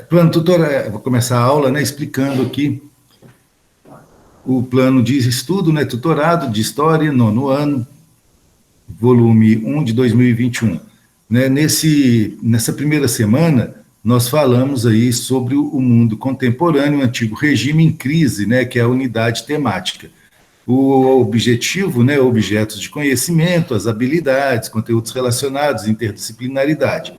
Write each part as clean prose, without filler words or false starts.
Plano tutorial, vou começar a aula, né, explicando aqui o plano de estudo, né, tutorado de História, nono ano, volume 1 de 2021. Né, nessa primeira semana, nós falamos aí sobre o mundo contemporâneo, o antigo regime em crise, né, que é a unidade temática. O objetivo, né, objetos de conhecimento, as habilidades, conteúdos relacionados, interdisciplinaridade.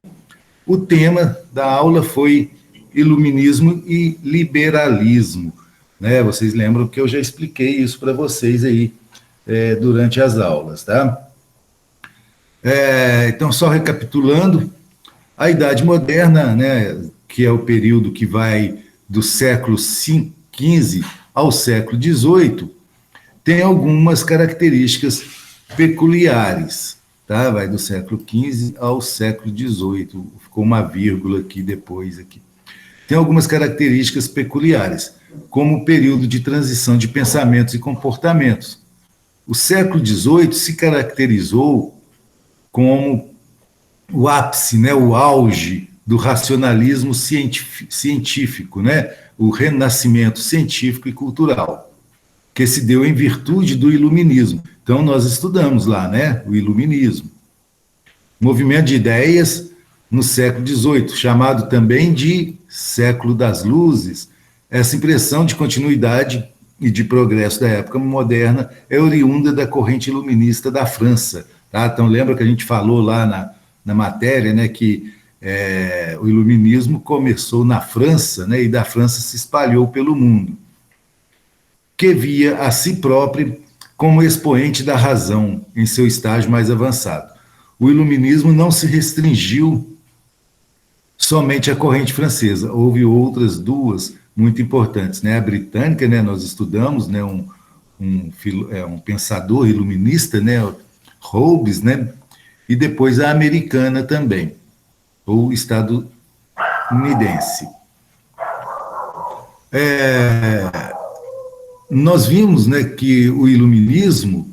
O tema da aula foi iluminismo e liberalismo. Né? Vocês lembram que eu já expliquei isso para vocês aí durante as aulas, tá? Então, só recapitulando, a Idade Moderna, né, que é o período que vai do século XV ao século XVIII, tem algumas características peculiares, tá? Vai do século XV ao século XVIII, ficou uma vírgula aqui depois aqui. Tem algumas características peculiares, como o período de transição de pensamentos e comportamentos. O século XVIII se caracterizou como o ápice, né, o auge do racionalismo científico, né, o renascimento científico e cultural, que se deu em virtude do iluminismo. Então, nós estudamos lá, né, o iluminismo. Movimento de ideias no século XVIII, chamado também de século das luzes. Essa impressão de continuidade e de progresso da época moderna é oriunda da corrente iluminista da França. Tá? Então, lembra que a gente falou lá na matéria, né, que o iluminismo começou na França, né, e da França se espalhou pelo mundo, que via a si próprio como expoente da razão em seu estágio mais avançado. O iluminismo não se restringiu somente à corrente francesa, houve outras duas muito importantes, né? A britânica, né, nós estudamos, né, um pensador iluminista, né, Hobbes, né, e depois a americana também, ou estadunidense. Nós vimos, né, que o iluminismo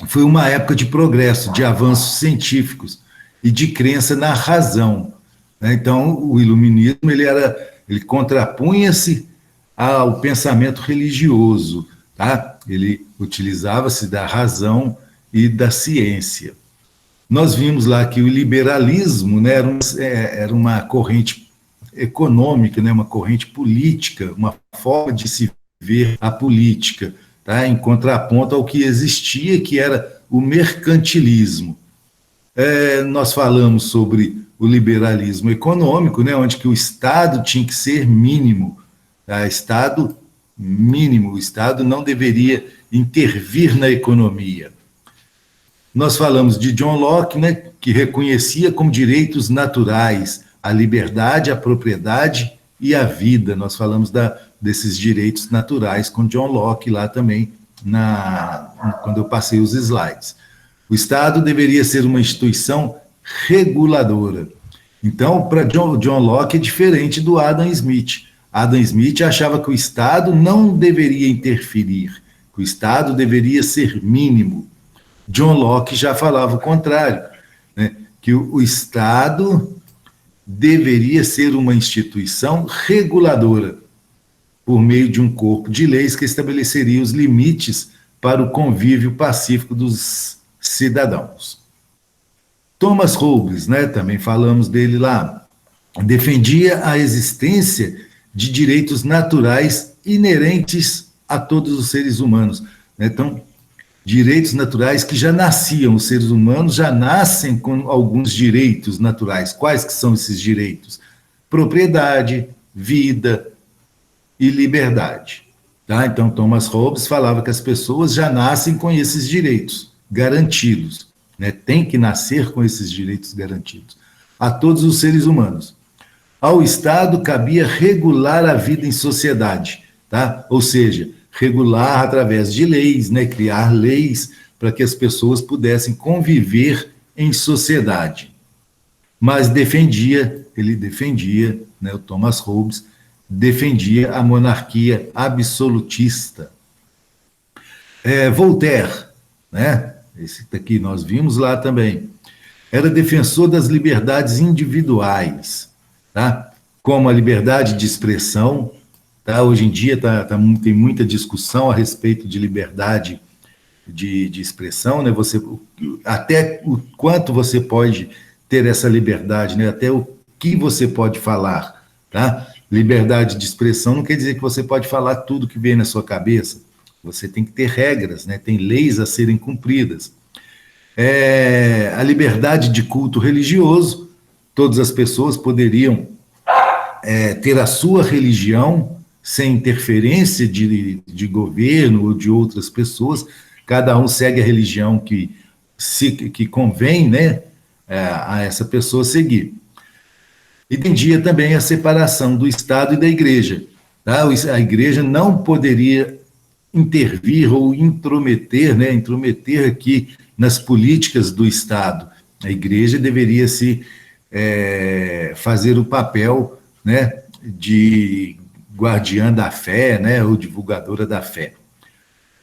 foi uma época de progresso, de avanços científicos e de crença na razão. Né? Então, o iluminismo ele contrapunha-se ao pensamento religioso, tá? Ele utilizava-se da razão e da ciência. Nós vimos lá que o liberalismo, né, era uma corrente econômica, né, uma corrente política, uma forma de se ver a política, tá? Em contraponto ao que existia, que era o mercantilismo. Nós falamos sobre o liberalismo econômico, né, onde que o Estado tinha que ser mínimo, tá? Estado mínimo, o Estado não deveria intervir na economia. Nós falamos de John Locke, né, que reconhecia como direitos naturais a liberdade, a propriedade e a vida. Nós falamos desses direitos naturais com John Locke lá também, quando eu passei os slides. O Estado deveria ser uma instituição reguladora. Então, para John Locke é diferente do Adam Smith. Adam Smith achava que o Estado não deveria interferir, que o Estado deveria ser mínimo. John Locke já falava o contrário, né, que o Estado deveria ser uma instituição reguladora, por meio de um corpo de leis que estabeleceria os limites para o convívio pacífico dos cidadãos. Thomas Hobbes, né, também falamos dele lá, defendia a existência de direitos naturais inerentes a todos os seres humanos. Né? Então, direitos naturais que já nasciam, os seres humanos já nascem com alguns direitos naturais. Quais que são esses direitos? Propriedade, vida e liberdade. Tá? Então, Thomas Hobbes falava que as pessoas já nascem com esses direitos garantidos. Né? Tem que nascer com esses direitos garantidos a todos os seres humanos. Ao Estado cabia regular a vida em sociedade, tá? Ou seja, regular através de leis, né? Criar leis para que as pessoas pudessem conviver em sociedade. Mas ele defendia, né, o Thomas Hobbes, defendia a monarquia absolutista. Voltaire, né? Esse daqui nós vimos lá também, era defensor das liberdades individuais, tá? como a liberdade de expressão. Tá? Hoje em dia tem muita discussão a respeito de liberdade de expressão, né? Até o quanto você pode ter essa liberdade, né? Até o que você pode falar. Tá? Liberdade de expressão não quer dizer que você pode falar tudo que vem na sua cabeça. Você tem que ter regras, né? Tem leis a serem cumpridas. A liberdade de culto religioso, todas as pessoas poderiam ter a sua religião sem interferência de governo ou de outras pessoas, cada um segue a religião que convém, né, a essa pessoa seguir. E entendia também a separação do Estado e da Igreja. Tá? A Igreja não poderia intervir ou intrometer, né, intrometer aqui nas políticas do Estado. A Igreja deveria fazer o papel, né, de guardiã da fé, né, ou divulgadora da fé.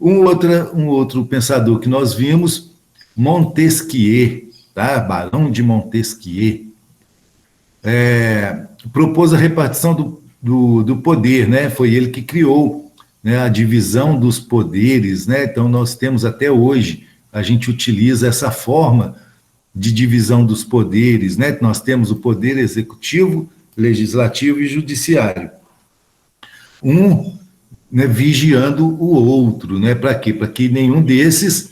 Um outro pensador que nós vimos, Montesquieu, tá? Barão de Montesquieu, propôs a repartição do poder, né? Foi ele que criou, né, a divisão dos poderes, né? Então nós temos até hoje, a gente utiliza essa forma de divisão dos poderes, né? Nós temos o poder executivo, legislativo e judiciário. Né, vigiando o outro, né? Para quê? Para que nenhum desses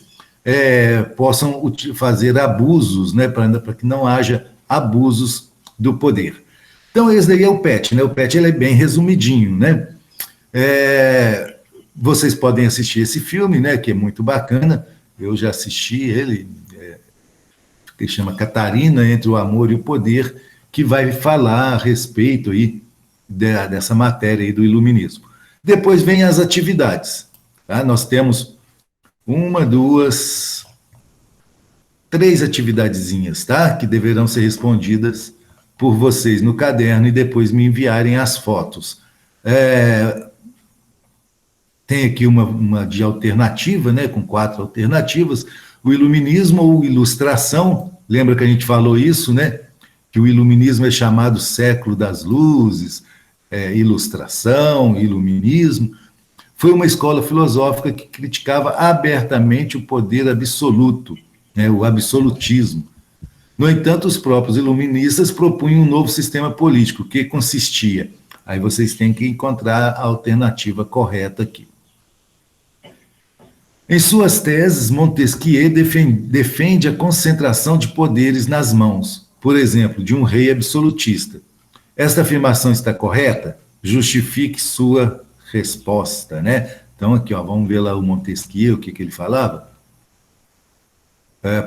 possam fazer abusos, né? Para que não haja abusos do poder. Então, esse daí é o PET, né? O PET ele é bem resumidinho, né? Vocês podem assistir esse filme, né? Que é muito bacana. Eu já assisti ele, que chama Catarina, Entre o Amor e o Poder, que vai falar a respeito aí dessa matéria aí do iluminismo. Depois vem as atividades. Tá? Nós temos 1, 2, 3 atividadezinhas, tá? Que deverão ser respondidas por vocês no caderno e depois me enviarem as fotos. Tem aqui uma de alternativa, né? Com 4 alternativas. O iluminismo ou ilustração, lembra que a gente falou isso, né? Que o iluminismo é chamado século das luzes, ilustração, iluminismo. Foi uma escola filosófica que criticava abertamente o poder absoluto, né, o absolutismo. No entanto, os próprios iluministas propunham um novo sistema político, que consistia... Aí vocês têm que encontrar a alternativa correta aqui. Em suas teses, Montesquieu defende a concentração de poderes nas mãos, por exemplo, de um rei absolutista. Esta afirmação está correta? Justifique sua resposta, né? Então, aqui, ó, vamos ver lá o Montesquieu, o que ele falava.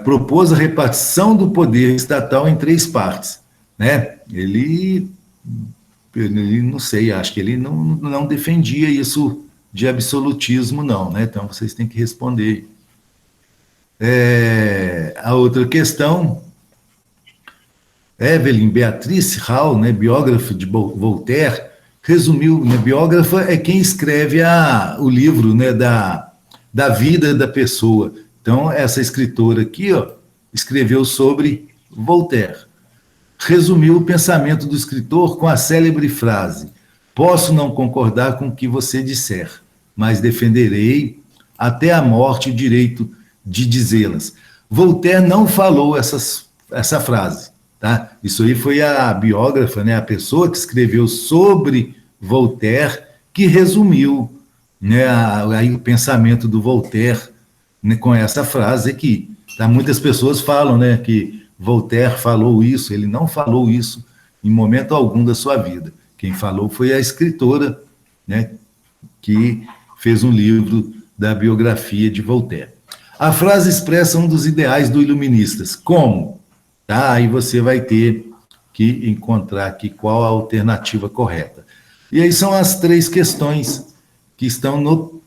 Propôs a repartição do poder estatal em 3 partes, né? Ele não sei, acho que ele não defendia isso de absolutismo, não, né? Então, vocês têm que responder. A outra questão... Evelyn Beatrice Hall, né, biógrafa de Voltaire, resumiu, né, biógrafa é quem escreve o livro, né, da vida da pessoa. Então, essa escritora aqui, ó, escreveu sobre Voltaire. Resumiu o pensamento do escritor com a célebre frase: posso não concordar com o que você disser, mas defenderei até a morte o direito de dizê-las. Voltaire não falou essa frase. Tá? Isso aí foi a biógrafa, né, a pessoa que escreveu sobre Voltaire, que resumiu, né, aí o pensamento do Voltaire, né, com essa frase aqui. Tá? Muitas pessoas falam, né, que Voltaire falou isso, ele não falou isso em momento algum da sua vida. Quem falou foi a escritora, né, que fez um livro da biografia de Voltaire. A frase expressa um dos ideais do iluministas. Como? Tá? Aí você vai ter que encontrar aqui qual a alternativa correta. E aí são as 3 questões que estão no